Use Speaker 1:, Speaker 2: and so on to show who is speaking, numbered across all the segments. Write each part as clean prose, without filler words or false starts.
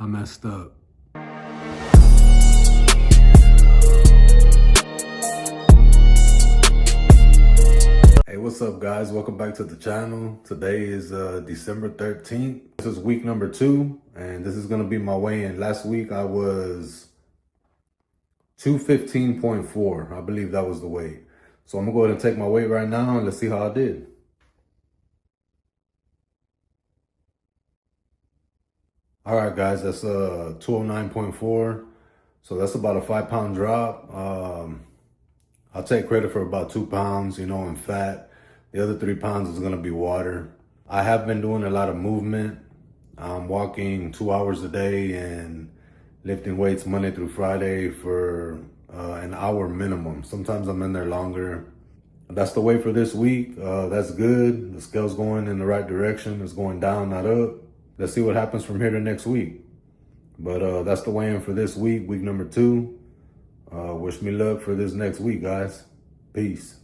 Speaker 1: I messed up. Hey, what's up guys? Welcome back to the channel. Today is December 13th. This is week number 2, and this is gonna be my weigh-in. Last week I was 215.4. I believe that was the weight. So I'm gonna go ahead and take my weight right now and let's see how I did. All right guys, that's 209.4. So that's about a 5-pound drop. I'll take credit for about 2 pounds, in fat. The other 3 pounds is gonna be water. I have been doing a lot of movement. I'm walking 2 hours a day and lifting weights Monday through Friday for an hour minimum. Sometimes I'm in there longer. That's the weight for this week. That's good. The scale's going in the right direction. It's going down, not up. Let's see what happens from here to next week. But that's the weigh-in for this week, week number 2. Wish me luck for this next week, guys. Peace.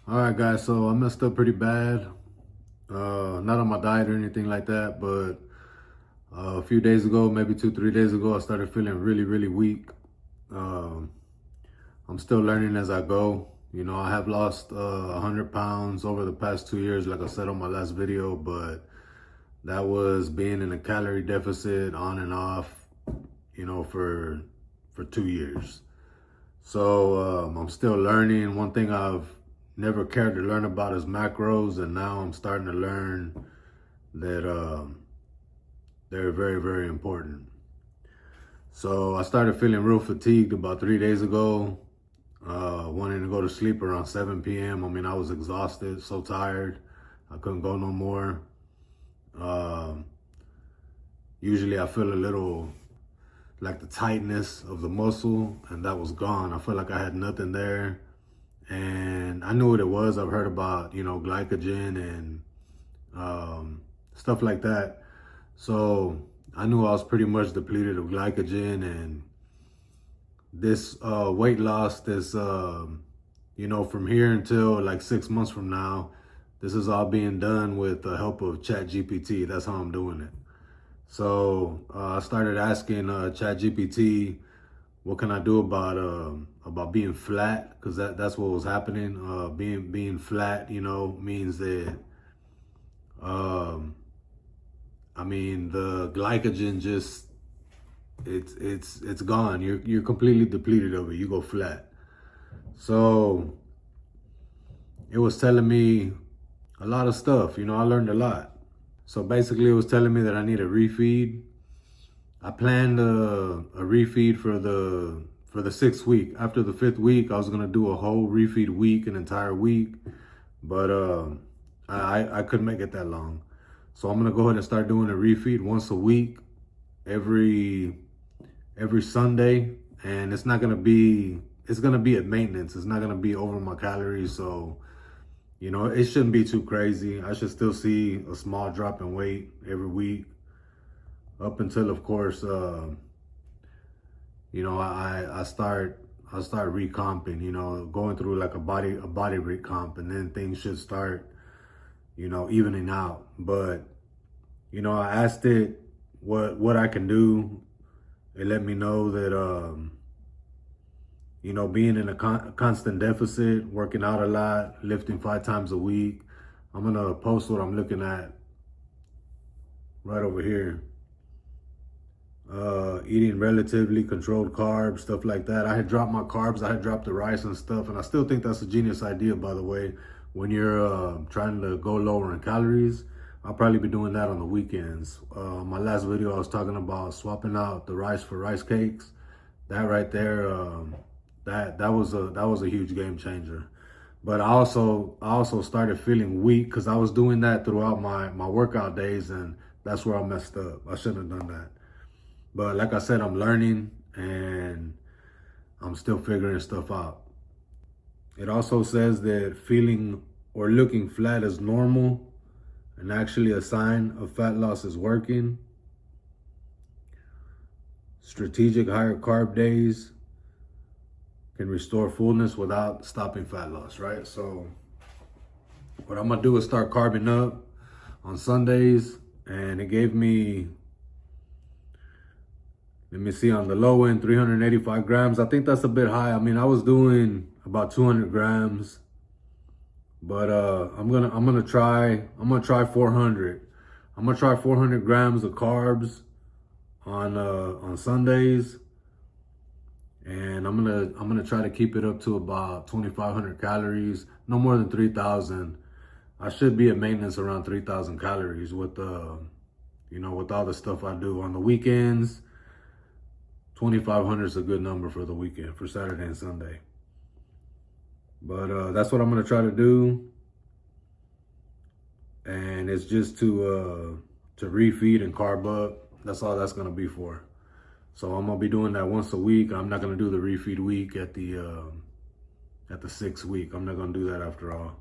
Speaker 1: All right, guys, so I messed up pretty bad. Not on my diet or anything like that, but a few days ago, maybe 2-3 days ago, I started feeling really, really weak. I'm still learning as I go. I have lost 100 pounds over the past 2 years, like I said on my last video, but that was being in a calorie deficit on and off, for 2 years. So I'm still learning. One thing I've never cared to learn about is macros, and now I'm starting to learn that they're very, very important. So I started feeling real fatigued about 3 days ago, wanting to go to sleep around 7 p.m. I mean, I was exhausted, so tired. I couldn't go no more. Usually I feel a little like the tightness of the muscle, and that was gone. I felt like I had nothing there. And I knew what it was. I've heard about, glycogen and stuff like that. So I knew I was pretty much depleted of glycogen, and this weight loss, this from here until like 6 months from now, this is all being done with the help of ChatGPT. That's how I'm doing it. So I started asking ChatGPT, what can I do about being flat? Because that's what was happening. Being flat, means that the glycogen just it's gone. You're completely depleted of it. You go flat. So it was telling me a lot of stuff. I learned a lot. So basically, it was telling me that I need a refeed. I planned a refeed for the 6th week. After the 5th week, I was gonna do a whole refeed week, an entire week, but I couldn't make it that long. So I'm gonna go ahead and start doing a refeed once a week, every Sunday, and it's gonna be at maintenance. It's not gonna be over my calories, so it shouldn't be too crazy. I should still see a small drop in weight every week, up until, of course, I start recomping, going through like a body recomp, and then things should start, evening out. But, I asked it what I can do. It let me know that, being in a constant deficit, working out a lot, lifting 5 times a week. I'm gonna post what I'm looking at right over here. Eating relatively controlled carbs, stuff like that. I had dropped my carbs, I had dropped the rice and stuff, and I still think that's a genius idea, by the way. When you're trying to go lower in calories, I'll probably be doing that on the weekends. My last video, I was talking about swapping out the rice for rice cakes. That right there, that was a huge game changer. But I also started feeling weak because I was doing that throughout my workout days, and that's where I messed up. I shouldn't have done that. But like I said, I'm learning and I'm still figuring stuff out. It also says that feeling or looking flat is normal and actually a sign of fat loss is working. Strategic higher carb days can restore fullness without stopping fat loss, right? So what I'm gonna do is start carbing up on Sundays, and it gave me, let me see, on the low end, 385 grams. I think that's a bit high. I mean, I was doing about 200 grams, but I'm gonna try 400. I'm gonna try 400 grams of carbs on Sundays, and I'm gonna try to keep it up to about 2,500 calories, no more than 3,000. I should be at maintenance around 3,000 calories with with all the stuff I do on the weekends. 2,500 is a good number for the weekend, for Saturday and Sunday. But that's what I'm gonna try to do, and it's just to refeed and carb up. That's all that's gonna be for. So I'm gonna be doing that once a week. I'm not gonna do the refeed week at the 6th week. I'm not gonna do that after all.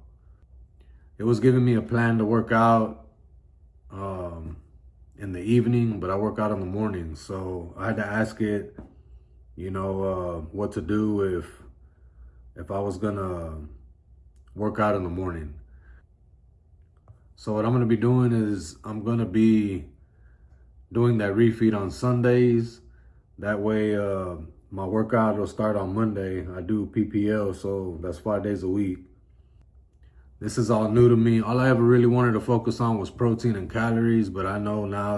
Speaker 1: It was giving me a plan to work out in the evening, but I work out in the morning. So I had to ask it, what to do if I was gonna work out in the morning. So what I'm gonna be doing is I'm gonna be doing that refeed on Sundays. That way my workout will start on Monday. I do PPL, so that's 5 days a week. This is all new to me. All I ever really wanted to focus on was protein and calories, but I know now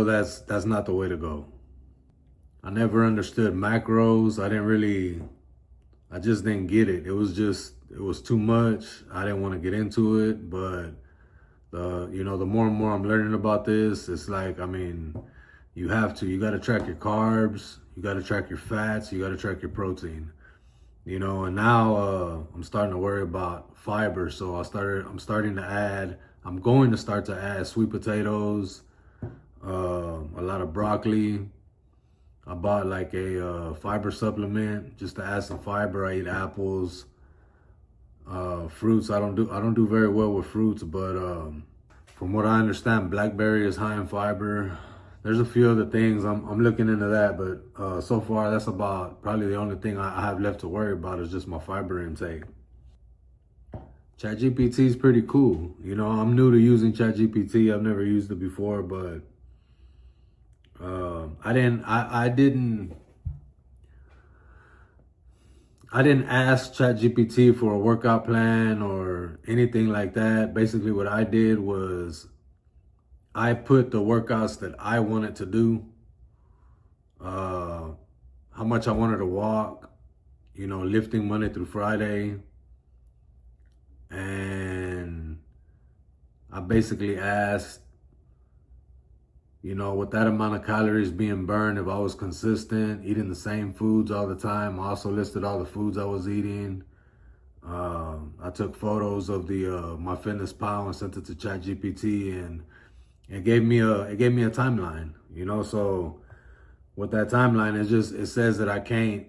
Speaker 1: that's not the way to go. I never understood macros. I just didn't get it. It was too much. I didn't want to get into it, but the more and more I'm learning about this, it's like, you got to track your carbs, you got to track your fats, you got to track your protein. And now I'm starting to worry about fiber. So I'm going to start to add sweet potatoes, a lot of broccoli. I bought like a fiber supplement just to add some fiber. I eat apples, fruits. I don't do very well with fruits, but from what I understand, blackberry is high in fiber. there's a few other things I'm looking into that, but so far that's about probably the only thing I have left to worry about is just my fiber intake. ChatGPT is pretty cool. You know, I'm new to using ChatGPT. I've never used it before, but I didn't ask ChatGPT for a workout plan or anything like that. Basically, what I did was I put the workouts that I wanted to do, how much I wanted to walk, you know, lifting Monday through Friday. And I basically asked, you know, with that amount of calories being burned, if I was consistent, eating the same foods all the time. I also listed all the foods I was eating. I took photos of the MyFitnessPal and sent it to ChatGPT, and it gave me a timeline. You know, so with that timeline, it says that I can't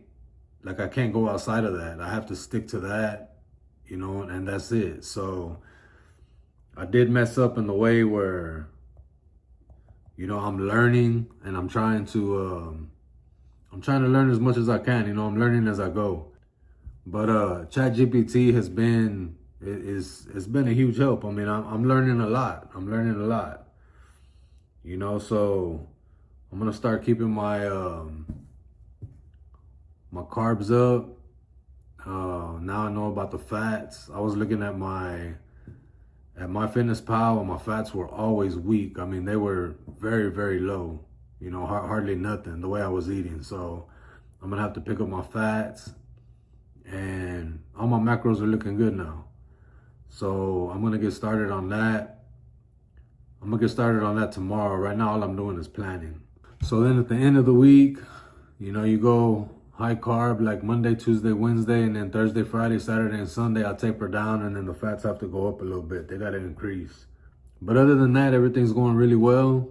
Speaker 1: go outside of that. I have to stick to that, you know, and that's it. So I did mess up in the way where, you know, I'm learning and I'm trying to learn as much as I can. You know, I'm learning as I go. But ChatGPT has been it's been a huge help. I mean, I'm learning a lot. You know, so I'm gonna start keeping my my carbs up. Now I know about the fats. I was looking at MyFitnessPal, and my fats were always weak. I mean, they were very, very low. You know, hardly nothing the way I was eating. So I'm gonna have to pick up my fats, and all my macros are looking good now. So I'm gonna get started on that. I'm gonna get started on that tomorrow. Right now, all I'm doing is planning. So then at the end of the week, you know, you go high carb like Monday, Tuesday, Wednesday, and then Thursday, Friday, Saturday, and Sunday, I taper down, and then the fats have to go up a little bit. They got to increase. But other than that, everything's going really well.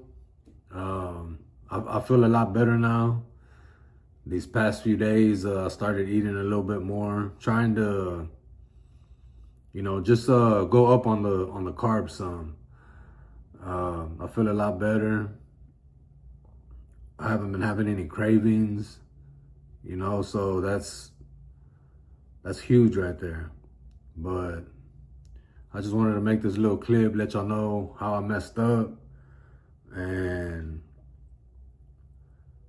Speaker 1: I feel a lot better now. These past few days, I started eating a little bit more, trying to, you know, just go up on the carbs some. I feel a lot better. I haven't been having any cravings, you know, so that's huge right there. But I just wanted to make this little clip, let y'all know how I messed up. And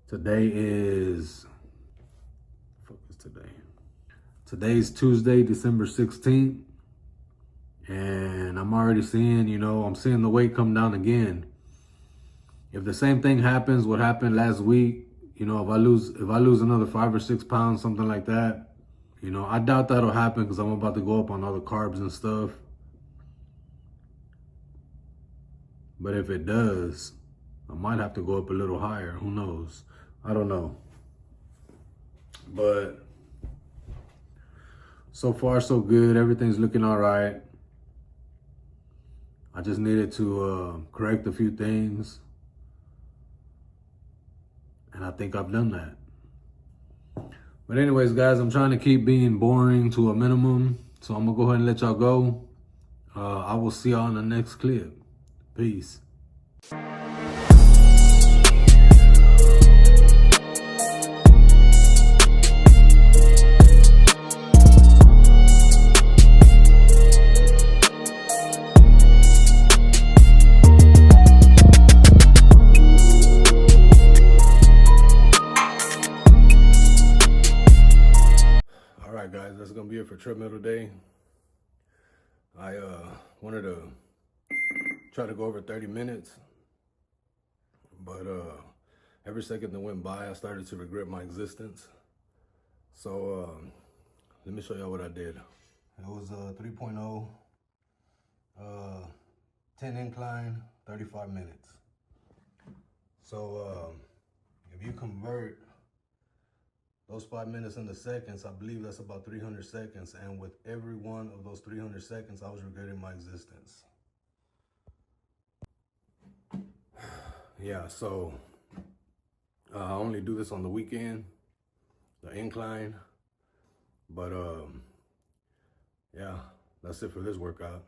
Speaker 1: today is, today's Tuesday, December 16th. And I'm already seeing, you know, I'm seeing the weight come down again. If the same thing happens, what happened last week, you know, if I lose another 5 or 6 pounds, something like that, you know, I doubt that'll happen because I'm about to go up on all the carbs and stuff. But if it does, I might have to go up a little higher. Who knows? I don't know. But so far, so good. Everything's looking all right. I just needed to correct a few things. And I think I've done that. But anyways, guys, I'm trying to keep being boring to a minimum. So I'm going to go ahead and let y'all go. I will see y'all in the next clip. Peace. Guys, that's gonna be it for treadmill day. I wanted to try to go over 30 minutes, but every second that went by I started to regret my existence. So let me show y'all what I did. It was 3.0, 10 incline, 35 minutes. So if you convert those 5 minutes into seconds, I believe that's about 300 seconds. And with every one of those 300 seconds, I was regretting my existence. Yeah, so I only do this on the weekend, the incline. But yeah, that's it for this workout.